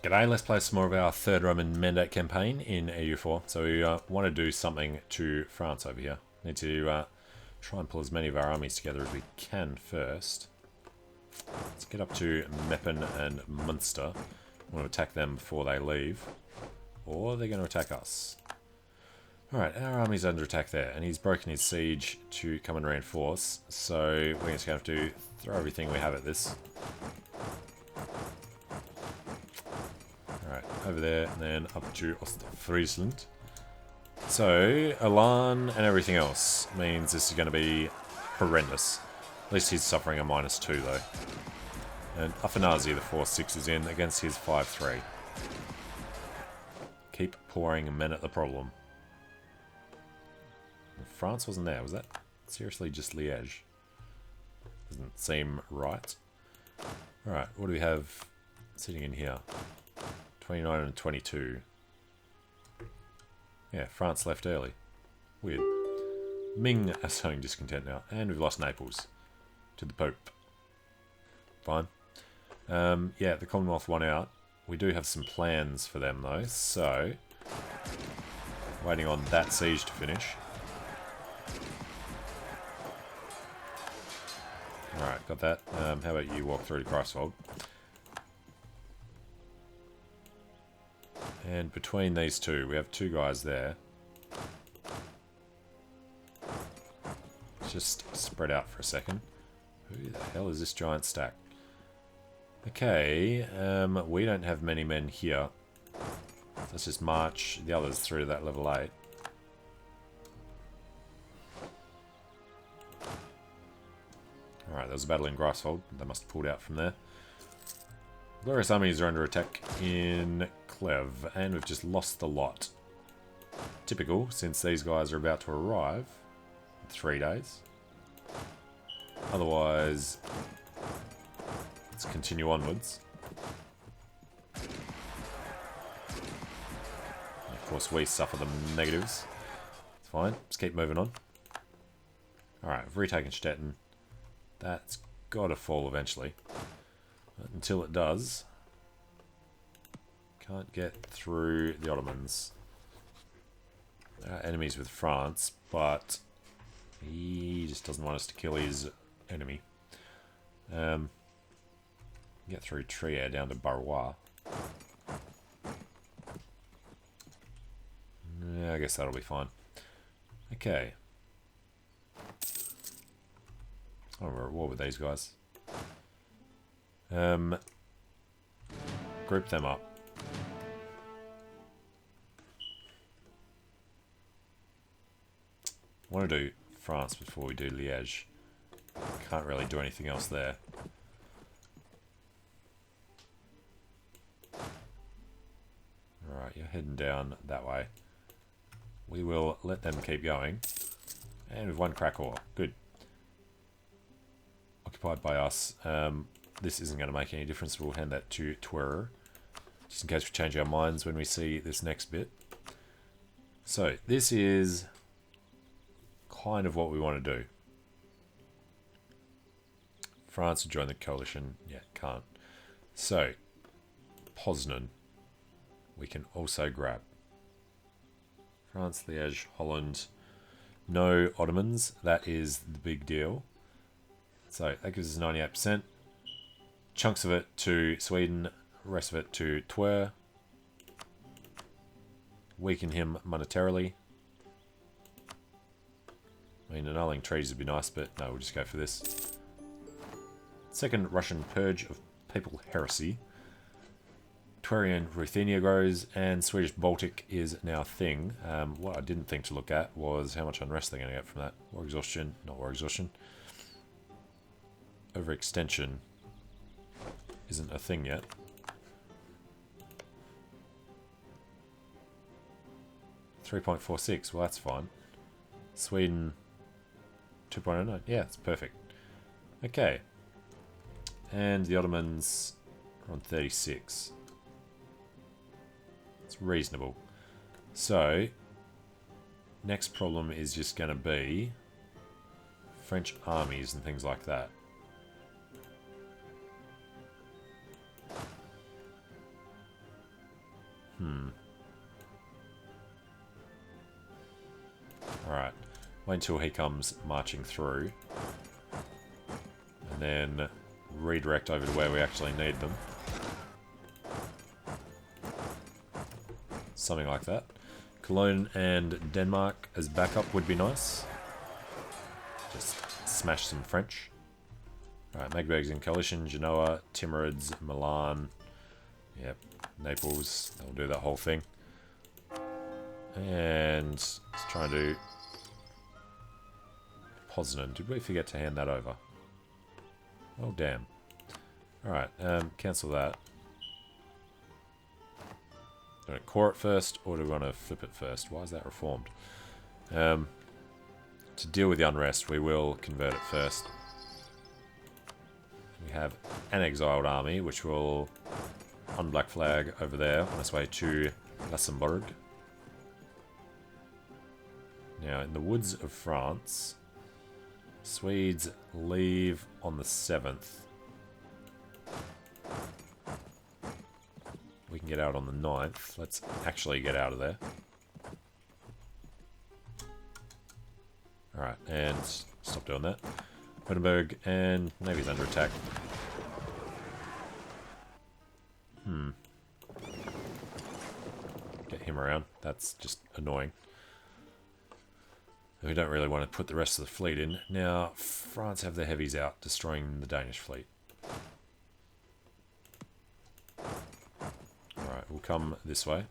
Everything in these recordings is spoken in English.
G'day, let's play some more of our third Roman Mandate campaign in EU4. So we want to do something to France over here. Need to try and pull as many of our armies together as we can first. Let's get up to Meppen and Munster. We want to attack them before they leave. Or they're going to attack us. Alright, our army's under attack there, and he's broken his siege to come and reinforce. So we're just going to have to throw everything we have at this. Alright, over there, and then up to Ostfriesland. So, Elan and everything else means this is going to be horrendous. At least he's suffering a -2 though. And Afanazi, the 4-6 is in against his 5-3. Keep pouring men at the problem. France wasn't there, was that seriously just Liège? Doesn't seem right. Alright, what do we have sitting in here? 29 and 22. Yeah, France left early. Weird. Ming are showing discontent now. And we've lost Naples. To the Pope. Fine. Yeah, the Commonwealth won out. We do have some plans for them though, so... waiting on that siege to finish. Alright, got that. How about you walk through to Greifswald? And between these two, we have two guys there. Let's just spread out for a second. Who the hell is this giant stack? Okay, we don't have many men here. Let's just march the others through to that level 8. Alright, there was a battle in Greifswald. They must have pulled out from there. Glorious armies are under attack in Clev, and we've just lost the lot. Typical, since these guys are about to arrive in 3 days. Otherwise, let's continue onwards. And of course, we suffer the negatives. It's fine, let's keep moving on. Alright, we've retaken Stettin. That's got to fall eventually. But until it does, can't get through the Ottomans. Enemies with France, but he just doesn't want us to kill his enemy. Get through Trier down to Barrois. Yeah, I guess that'll be fine. Okay. Oh, we're at war with these guys. Group them up. I want to do France before we do Liège. Can't really do anything else there. Alright, you're heading down that way. We will let them keep going. And we've won Krakow. Good. Occupied by us. This isn't going to make any difference. We'll hand that to Twer, just in case we change our minds when we see this next bit. So, this is kind of what we want to do. France will join the coalition. Yeah, can't. So, Poznan, we can also grab. France, Liège, Holland. No Ottomans. That is the big deal. So, that gives us 98%. Chunks of it to Sweden, rest of it to Twer. Weaken him monetarily. I mean, annulling treaties would be nice, but no, we'll just go for this. Second Russian purge of papal heresy. Twerian Ruthenia grows, and Swedish Baltic is now a thing. What I didn't think to look at was how much unrest they're going to get from that. War exhaustion, not war exhaustion. Overextension isn't a thing yet. .46, well that's fine. Sweden 2.09, yeah, it's perfect. Okay. And the Ottomans are on 36. It's reasonable. So, next problem is just going to be French armies and things like that. Alright. Wait until he comes marching through. And then redirect over to where we actually need them. Something like that. Cologne and Denmark as backup would be nice. Just smash some French. Alright, Magdeburg's in coalition. Genoa, Timurids, Milan. Yep, Naples. They'll do that whole thing. And let's try and do Poznan. Did we forget to hand that over? Oh, damn. Alright, cancel that. Do we core it first, or do we want to flip it first? Why is that reformed? To deal with the unrest, we will convert it first. We have an exiled army, which will unblack flag over there on its way to Luxembourg. Now, in the woods of France, Swedes leave on the 7th. We can get out on the 9th. Let's actually get out of there. Alright, and stop doing that. Wittenberg and Navy's under attack. Get him around. That's just annoying. We don't really want to put the rest of the fleet in. Now, France have their heavies out, destroying the Danish fleet. Alright, we'll come this way.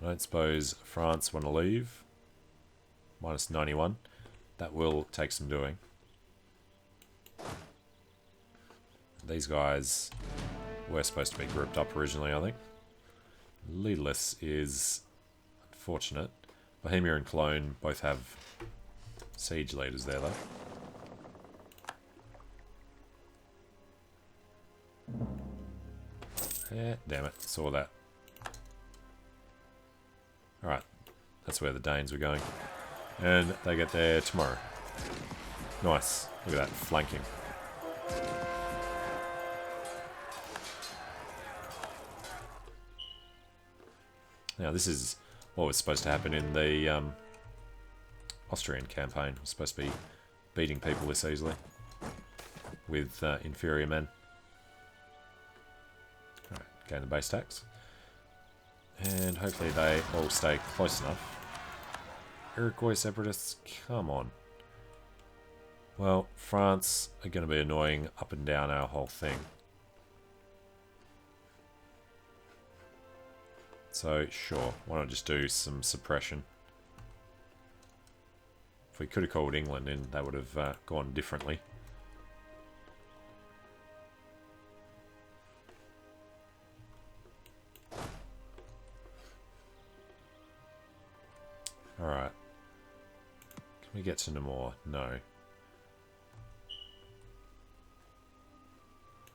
I don't suppose France want to leave. Minus 91. That will take some doing. These guys were supposed to be grouped up originally, I think. Leaderless is unfortunate. Bohemia and Cologne both have siege leaders there, though. Yeah, damn it, saw that. Alright, that's where the Danes were going. And they get there tomorrow. Nice, look at that, flanking. Now this is what was supposed to happen in the Austrian campaign. It was supposed to be beating people this easily with inferior men. Alright, gain the base tax. And hopefully they all stay close enough. Iroquois separatists, come on. Well, France are going to be annoying up and down our whole thing. So, sure, why not just do some suppression? If we could have called England in, that would have gone differently. Alright. Can we get to Namur? No.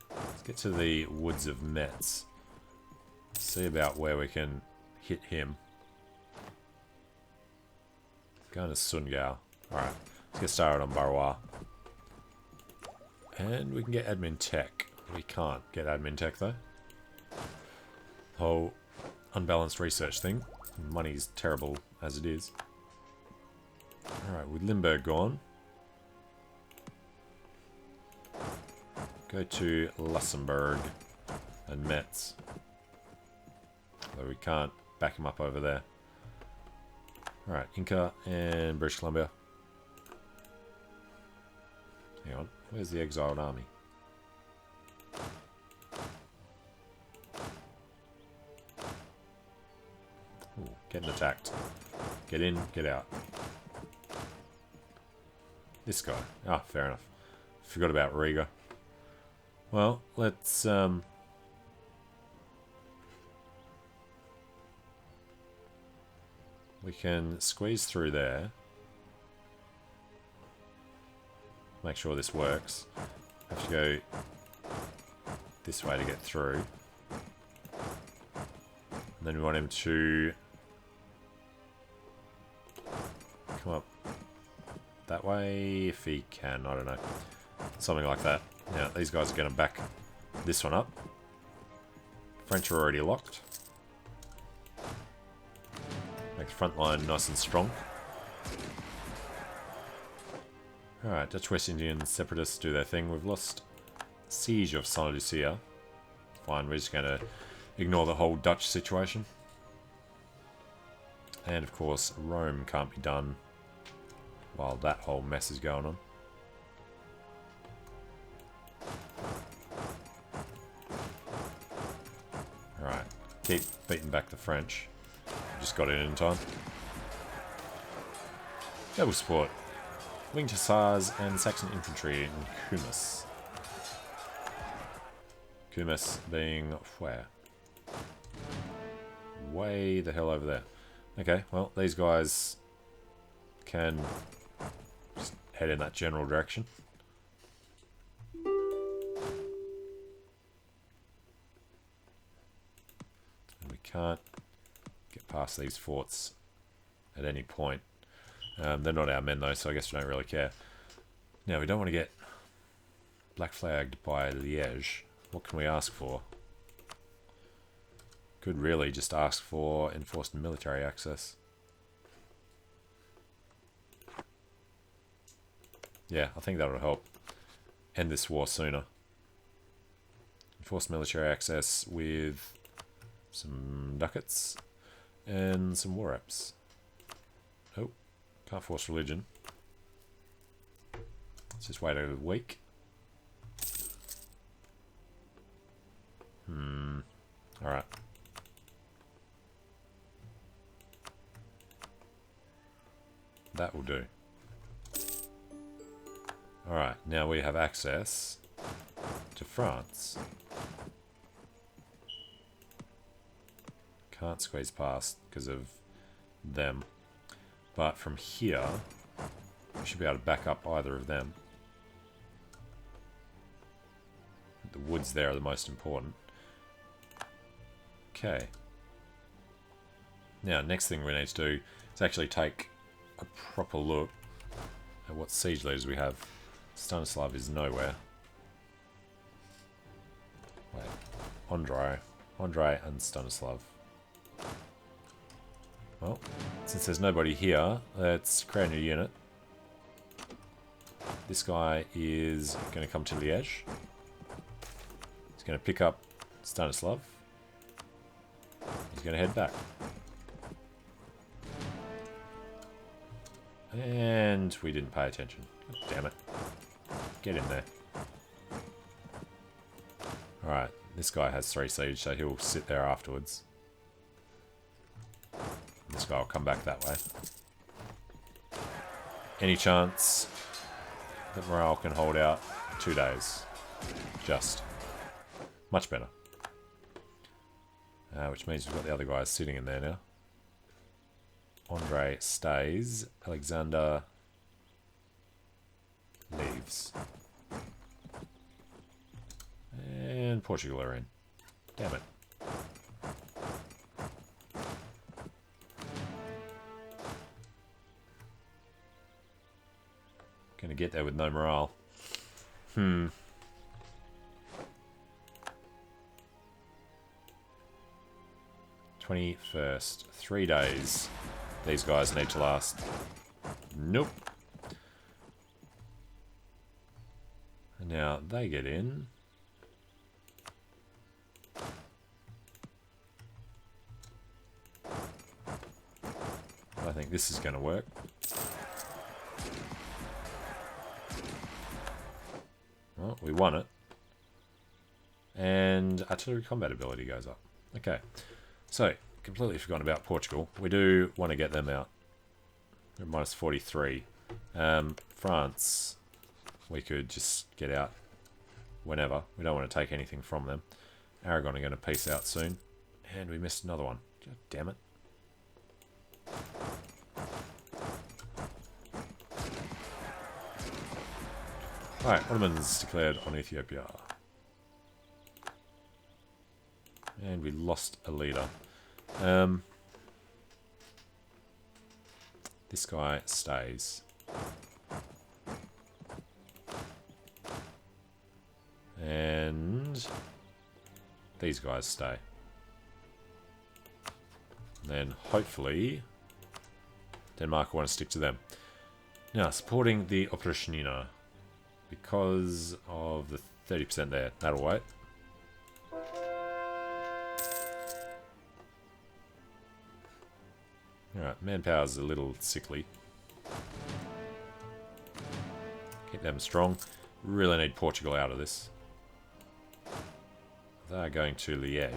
Let's get to the woods of Metz. See about where we can hit him. Going to Sundgau. Alright, let's get started on Barrois. And we can get admin tech. We can't get admin tech though. Whole unbalanced research thing. Money's terrible as it is. Alright, with Limburg gone. Go to Luxembourg and Metz. Though we can't back him up over there. Alright, Inca and British Columbia. Hang on, where's the exiled army? Ooh, getting attacked. Get in, get out. This guy. Ah, fair enough. Forgot about Riga. Well, let's we can squeeze through there. Make sure this works. Have to go this way to get through. And then we want him to come up that way if he can. I don't know. Something like that. Now, these guys are going to back this one up. French are already locked. Make the front line nice and strong. Alright, Dutch West Indian separatists do their thing. We've lost siege of Saint Lucia. Fine, we're just going to ignore the whole Dutch situation. And of course, Rome can't be done while that whole mess is going on. Alright, keep beating back the French. Just got in time. Double support. Winged Hussars and Saxon Infantry in Kumis. Kumis being where? Way the hell over there. Okay, well, these guys can just head in that general direction. And we can't get past these forts at any point. They're not our men though, so I guess we don't really care. Now, we don't want to get black flagged by Liège. What can we ask for? Could really just ask for enforced military access. Yeah, I think that'll help end this war sooner. Enforced military access with some ducats and some war reps. Oh, can't force religion. Let's just wait a week. Alright. That will do. Alright, now we have access to France. Can't squeeze past because of them. But from here, we should be able to back up either of them. The woods there are the most important. Okay. Now, next thing we need to do is actually take a proper look at what siege leaders we have. Stanislav is nowhere. Wait. Andrei and Stanislav. Well, since there's nobody here, let's create a new unit. This guy is going to come to Liège. He's going to pick up Stanislav. He's going to head back. And we didn't pay attention. God damn it. Get in there. Alright, this guy has 3 siege, so he'll sit there afterwards. This guy will come back that way. Any chance that morale can hold out 2 days? Just. Much better. Which means we've got the other guys sitting in there now. Andrei stays. Alexander leaves. And Portugal are in. Damn it. Gonna get there with no morale. 21st. 3 days. These guys need to last. Nope. And now they get in. I think this is going to work. Well, we won it. And artillery combat ability goes up. Okay. So, completely forgotten about Portugal. We do want to get them out. They're minus 43. France, we could just get out whenever. We don't want to take anything from them. Aragon are going to peace out soon. And we missed another one. God damn it. Alright, Ottomans declared on Ethiopia. And we lost a leader. This guy stays. And these guys stay. And then hopefully Denmark want to stick to them. Now, supporting the Operationina because of the 30% there. That'll wait. Alright, manpower's a little sickly. Keep them strong. Really need Portugal out of this. They're going to Liège.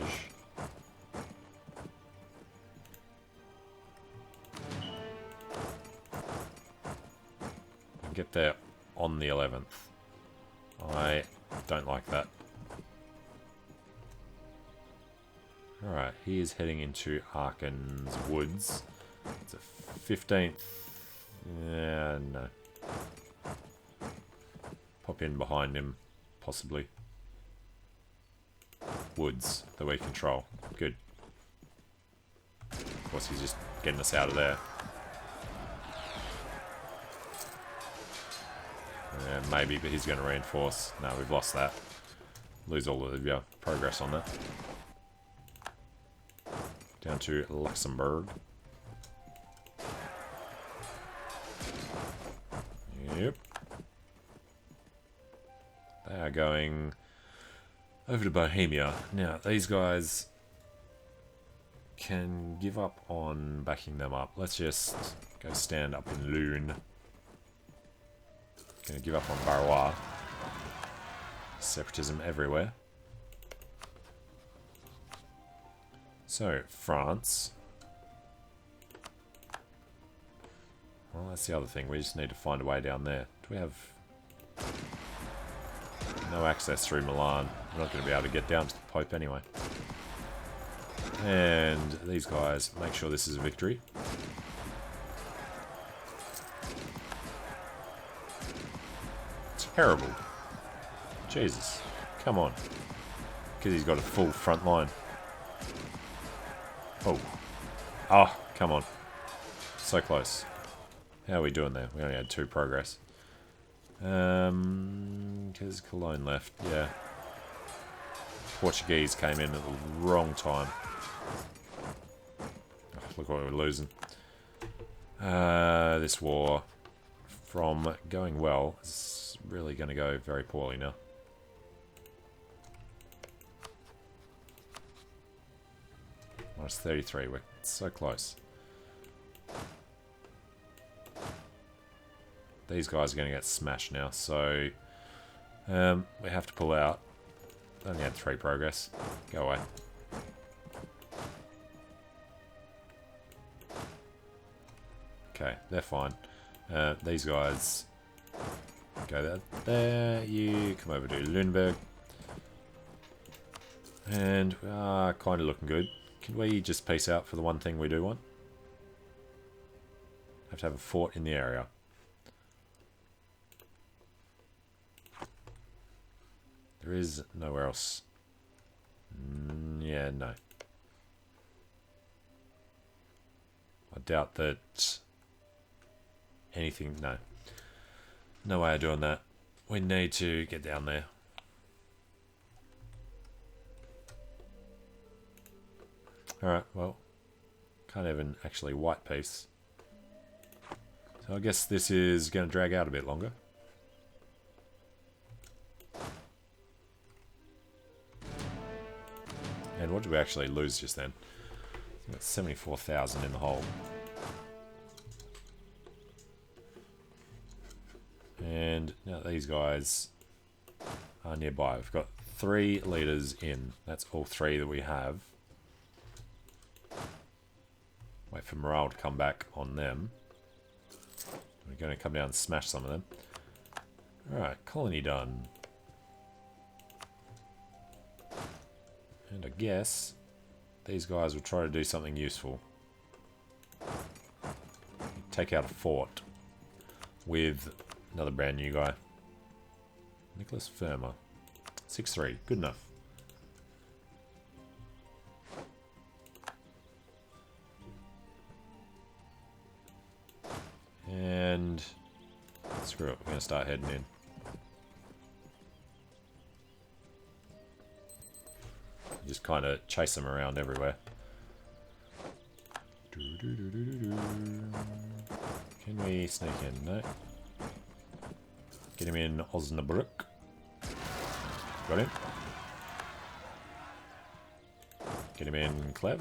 Get there on the 11th. I don't like that. Alright, he is heading into Aaken's woods. It's a 15th. Yeah, no. Pop in behind him, possibly. Woods that we control. Good. Of course, he's just getting us out of there. Yeah, maybe, but he's going to reinforce. No, we've lost that. Lose all of your progress on that. Down to Luxembourg. Yep. They are going over to Bohemia. Now, these guys can give up on backing them up. Let's just go stand up in Lune. Gonna give up on Barrois. Separatism everywhere. So, France. Well, that's the other thing. We just need to find a way down there. Do we have no access through Milan? We're not going to be able to get down to the Pope anyway. And these guys, make sure this is a victory. Terrible. Jesus. Come on. Because he's got a full front line. Oh. Oh, come on. So close. How are we doing there? We only had 2 progress. Because Cologne left. Yeah. Portuguese came in at the wrong time. Oh, look what we're losing. This war, from going well, is really going to go very poorly now. Minus 33. We're so close. These guys are going to get smashed now, so we have to pull out. Only had 3 progress. Go away. Okay, they're fine. These guys go there. You come over to Lüneburg. And we are kind of looking good. Can we just peace out for the one thing we do want? Have to have a fort in the area. There is nowhere else. Yeah, no. I doubt that anything... No. No way of doing that. We need to get down there. Alright, well. Can't even actually white peace. So I guess this is going to drag out a bit longer. And what did we actually lose just then? We got 74,000 in the hole. And now these guys are nearby. We've got 3 leaders in. That's all 3 that we have. Wait for morale to come back on them. We're going to come down and smash some of them. Alright, colony done. And I guess these guys will try to do something useful. Take out a fort with another brand new guy. Nicholas Firma. 6-3. Good enough. And screw it. We're going to start heading in. Just kind of chase them around everywhere. Can we sneak in? No. Get him in Osnabrück. Got him. Get him in Clev.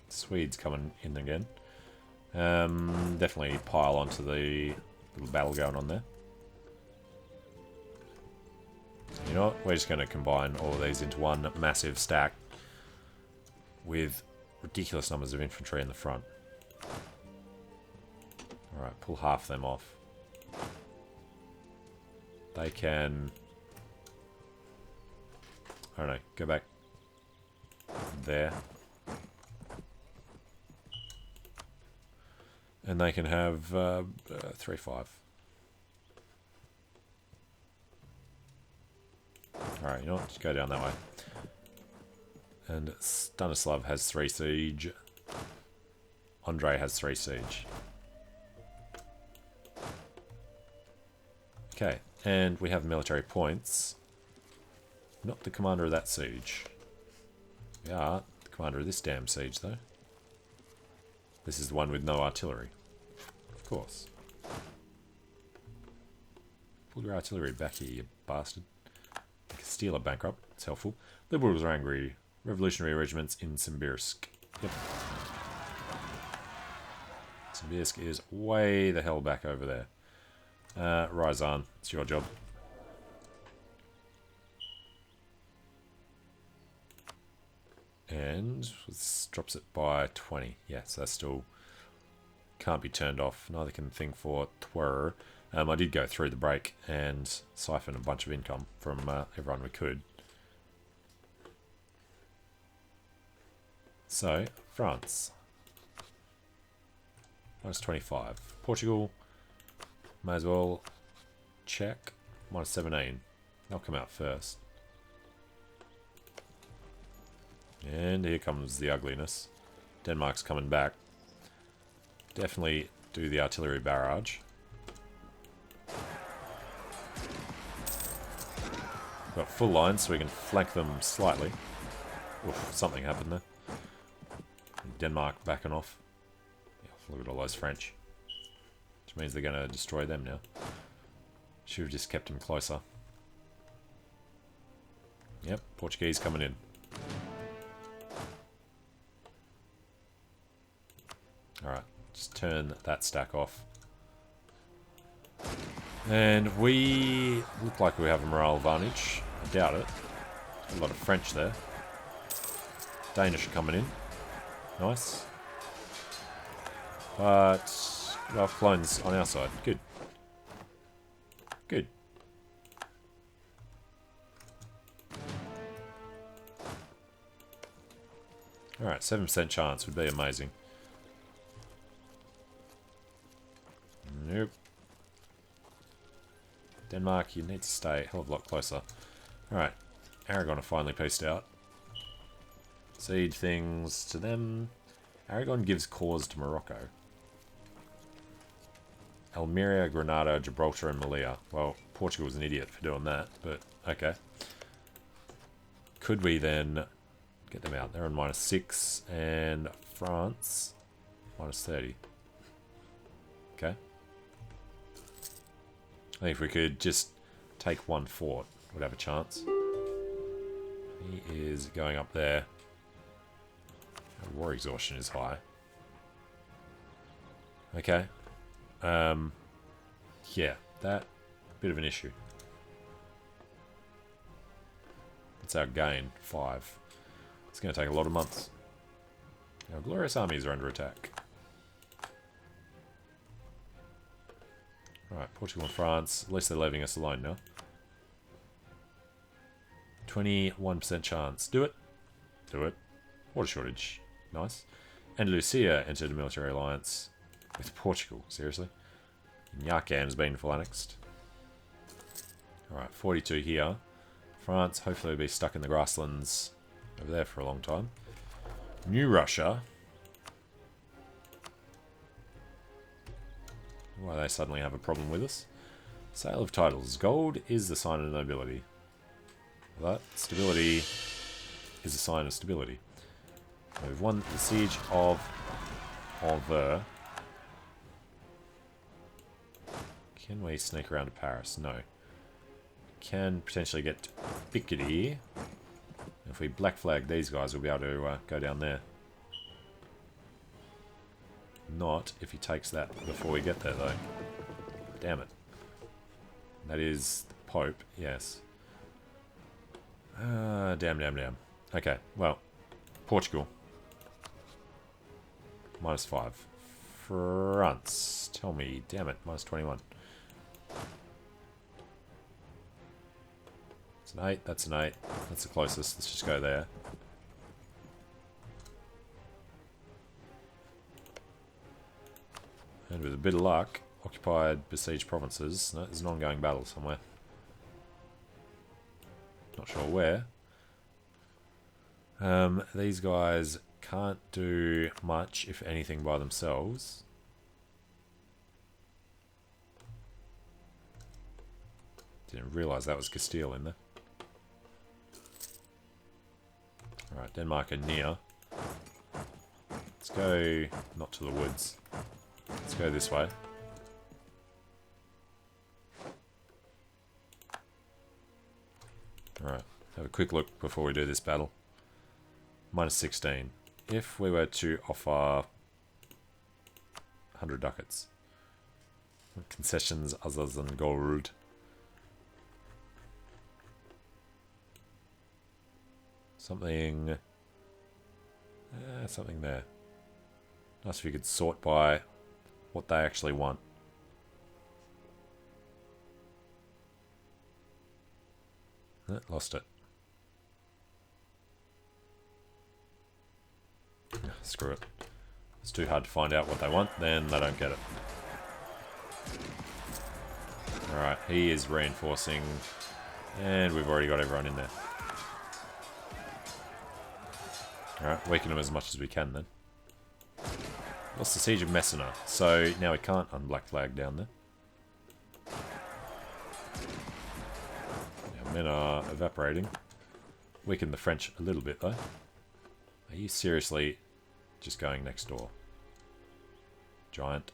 Swedes coming in again. Definitely pile onto the little battle going on there. You know what? We're just going to combine all of these into one massive stack with ridiculous numbers of infantry in the front. Alright, pull half them off. They can... I don't know, go back there. And they can have 3-5. Alright, you know what? Just go down that way. And Stanislav has 3 siege. Andrei has 3 siege. Okay, and we have military points. Not the commander of that siege. We are the commander of this damn siege, though. This is the one with no artillery. Of course. Pull your artillery back here, you bastard. Castilla bankrupt. It's helpful. Liberals are angry. Revolutionary regiments in Simbirsk. Yep. Simbirsk is way the hell back over there. Ryazan, it's your job. And this drops it by 20. Yeah, so that still can't be turned off. Neither can thing for Twer. I did go through the break and siphon a bunch of income from everyone we could. So, France. Minus 25. Portugal. May as well check. Minus 17. They'll come out first. And here comes the ugliness. Denmark's coming back. Definitely do the artillery barrage. Got full lines so we can flank them slightly. Oof, something happened there. Denmark backing off. Yeah, look at all those French. Which means they're going to destroy them now. Should have just kept them closer. Yep, Portuguese coming in. Alright, just turn that stack off. And we look like we have a morale advantage. I doubt it. A lot of French there. Danish are coming in. Nice. But, well, Cologne's on our side. Good. Good. Alright, 7% chance would be amazing. Nope. Denmark, you need to stay a hell of a lot closer. Alright, Aragon are finally pieced out. Cede things to them. Aragon gives cause to Morocco. Almeria, Granada, Gibraltar and Melilla. Well, Portugal was an idiot for doing that, but okay. Could we then get them out? They're on minus 6 and France minus 30. Okay. I think if we could just take one fort, we'd have a chance. He is going up there. Our war exhaustion is high. Okay. Yeah, that bit of an issue. It's our gain, 5. It's going to take a lot of months. Our glorious armies are under attack. Alright, Portugal and France. At least they're leaving us alone now. 21% chance. Do it. Do it. Water shortage. Nice. Andalusia entered a military alliance with Portugal. Seriously? Yarkan's been annexed. Alright, 42 here. France hopefully will be stuck in the grasslands over there for a long time. New Russia. Why they suddenly have a problem with us. Sale of titles. Gold is the sign of nobility. But stability is a sign of stability. We've won the siege of Anvers. Can we sneak around to Paris? No. Can potentially get to Picardy. If we black flag these guys, we'll be able to go down there. Not if he takes that before we get there, though. Damn it. That is the Pope, yes. Damn. Okay, well. Portugal. -5. France. Tell me, damn it, -21. It's an 8, that's an 8. That's the closest, let's just go there. And with a bit of luck, occupied besieged provinces. No, there's an ongoing battle somewhere. Not sure where. These guys can't do much, if anything, by themselves. Didn't realise that was Castile in there. Alright, Denmark are near. Let's go not to the woods. Let's go this way. Alright, have a quick look before we do this battle. -16. If we were to offer 100 ducats. Concessions other than gold. Something... something there. Nice if you could sort by what they actually want. Lost it. Screw it. It's too hard to find out what they want, then they don't get it. Alright, he is reinforcing, and we've already got everyone in there. Alright, weaken them as much as we can then. Lost the siege of Messina, so now we can't unblack flag down there. Our men are evaporating. Weaken the French a little bit though. Are you seriously just going next door? Giant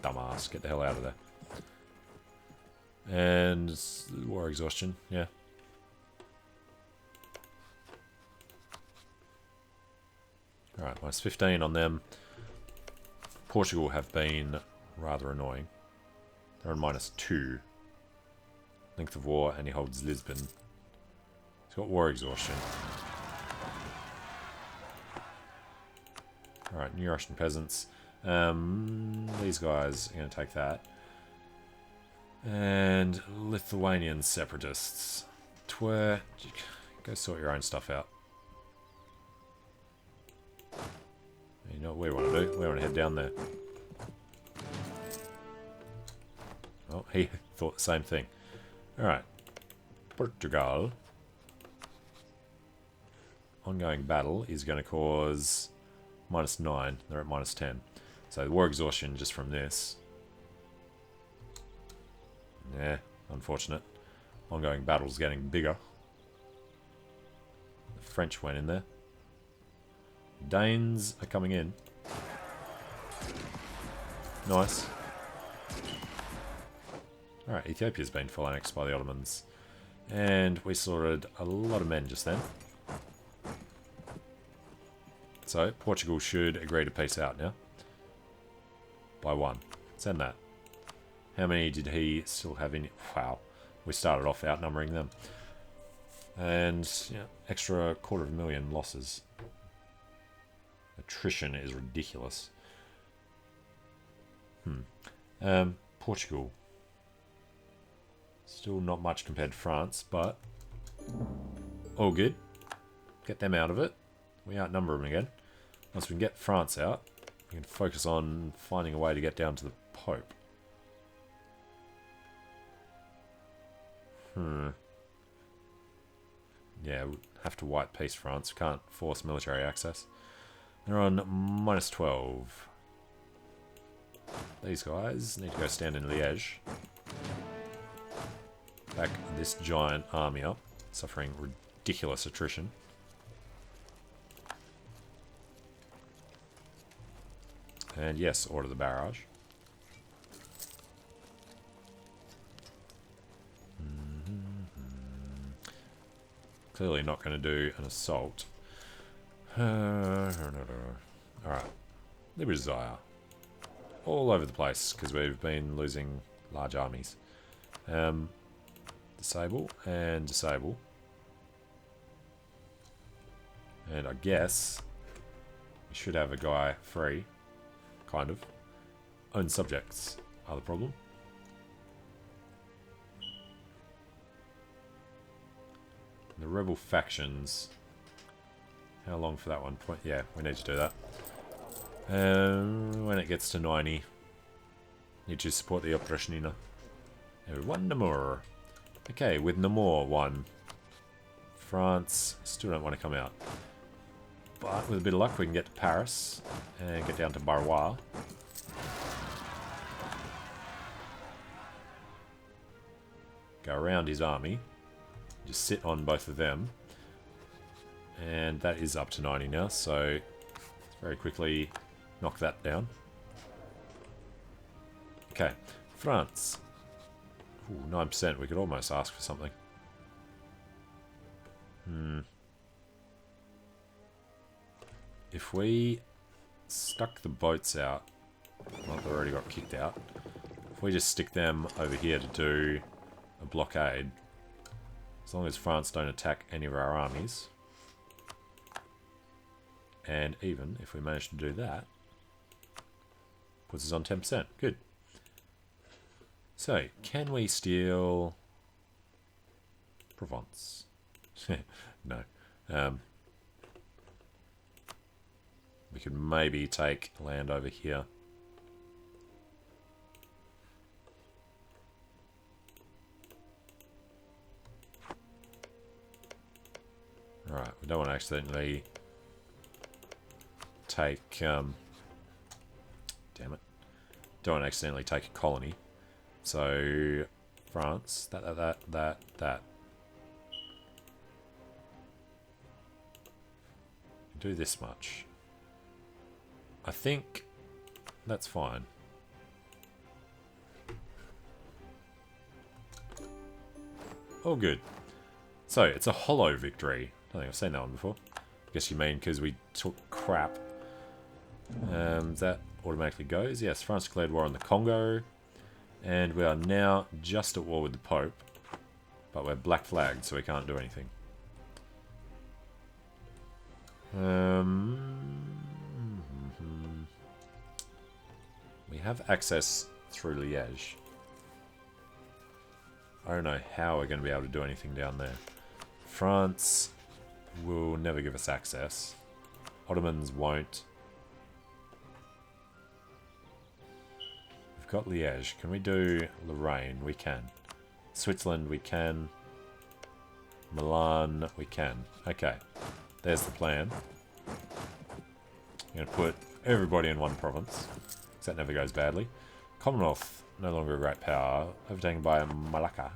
dumbass, get the hell out of there. And war exhaustion, yeah. Alright, -15 on them. Portugal have been rather annoying. They're on -2. Length of war, and he holds Lisbon. He's got war exhaustion. Alright, New Russian peasants. These guys are going to take that. And Lithuanian separatists. Go sort your own stuff out. You know what we want to do? We want to head down there. Oh, he thought the same thing. Alright. Portugal. Ongoing battle is going to cause -9. They're at -10. So war exhaustion just from this. Yeah, unfortunate. Ongoing battle's getting bigger. The French went in there. Danes are coming in. Nice. Alright, Ethiopia's been full annexed by the Ottomans. And we slaughtered a lot of men just then. So, Portugal should agree to peace out now. By 1. Send that. How many did he still have in... Wow. We started off outnumbering them. And, yeah, extra 250,000 losses. Attrition is ridiculous. Portugal. Still not much compared to France, but all good. Get them out of it. We outnumber them again. Once we can get France out, we can focus on finding a way to get down to the Pope. Yeah, we'll have to white peace France. We can't force military access. They're on -12. These guys need to go stand in Liège. Back this giant army up. suffering ridiculous attrition. And yes, order the barrage. Clearly not going to do an assault. Alright. Librizaya. All over the place, because we've been losing large armies. Disable and disable. And I guess we should have a guy free. Kind of. Own subjects are the problem. The rebel factions. How long for that one? Yeah, we need to do that. When it gets to 90, need to support the Oppressionina. One more. Okay, with Namur 1. France still don't want to come out. But with a bit of luck, we can get to Paris and get down to Barrois. Go around his army. Just sit on both of them. And that is up to 90 now, so let's very quickly knock that down. Okay, France. Ooh, 9%. We could almost ask for something. If we stuck the boats out, well, they already got kicked out. If we just stick them over here to do a blockade, as long as France don't attack any of our armies, and even if we manage to do that, puts us on 10%. Good. So, can we steal Provence? No. We could maybe take land over here. Alright, we don't want to accidentally take... damn it. Don't want to accidentally take a colony. So, France, that. Do this much. I think that's fine. All good. So, it's a hollow victory. I don't think I've seen that one before. I guess you mean because we took crap. That automatically goes. Yes, France declared war on the Congo. And we are now just at war with the Pope. But we're black flagged, so we can't do anything. We have access through Liège. I don't know how we're going to be able to do anything down there. France will never give us access. Ottomans won't. We've got Liège. Can we do Lorraine? We can. Switzerland, we can. Milan, we can. Okay. There's the plan. I'm going to put everybody in one province. Because that never goes badly. Commonwealth, no longer a great power. Overtaken by Malacca.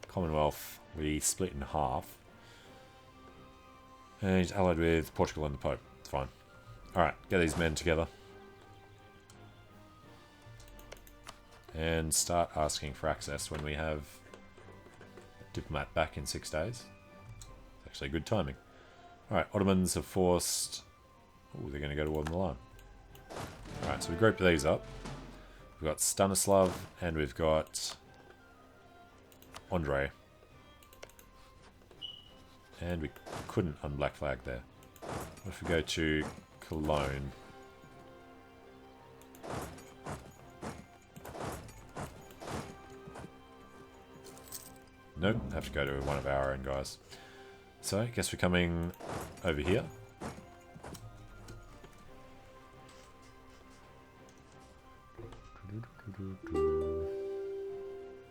Commonwealth, we split in half. And he's allied with Portugal and the Pope. It's fine. Alright, get these men together. And start asking for access when we have a diplomat back in 6 days. It's actually good timing. Alright, Ottomans have forced... Oh, they're going to go to war with Milan. Alright, so we grouped these up. We've got Stanislav and we've got Andre. And we couldn't unblack flag there. What if we go to Cologne? Nope, have to go to one of our own guys. So, I guess we're coming over here.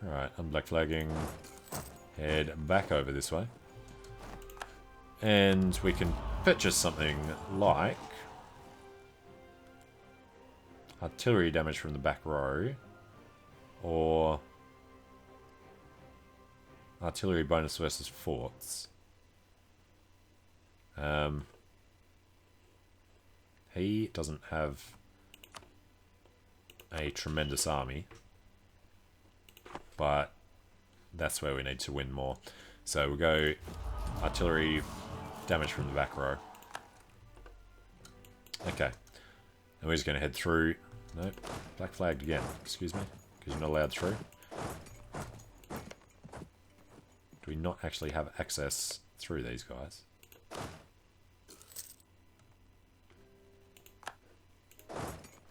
Alright, unblack flagging. Head back over this way. And we can purchase something like artillery damage from the back row, or artillery bonus versus forts. He doesn't have a tremendous army, but that's where we need to win more. So we'll go artillery damage from the back row. Okay. And we're just going to head through. Nope. Black flagged again. Excuse me. Because you're not allowed through. Do we not actually have access through these guys?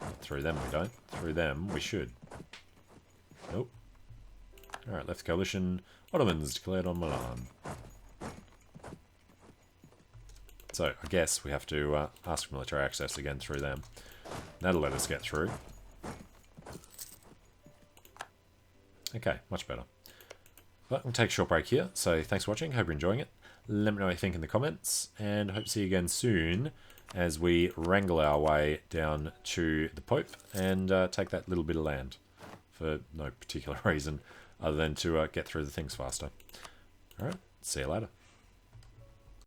Not through them we don't. Through them we should. Nope. Alright, left coalition. Ottomans declared on Milan. So, I guess we have to ask for military access again through them. That'll let us get through. Okay, much better. But we'll take a short break here. So, thanks for watching. Hope you're enjoying it. Let me know what you think in the comments. And hope to see you again soon as we wrangle our way down to the Pope and take that little bit of land. For no particular reason other than to get through the things faster. Alright, see you later.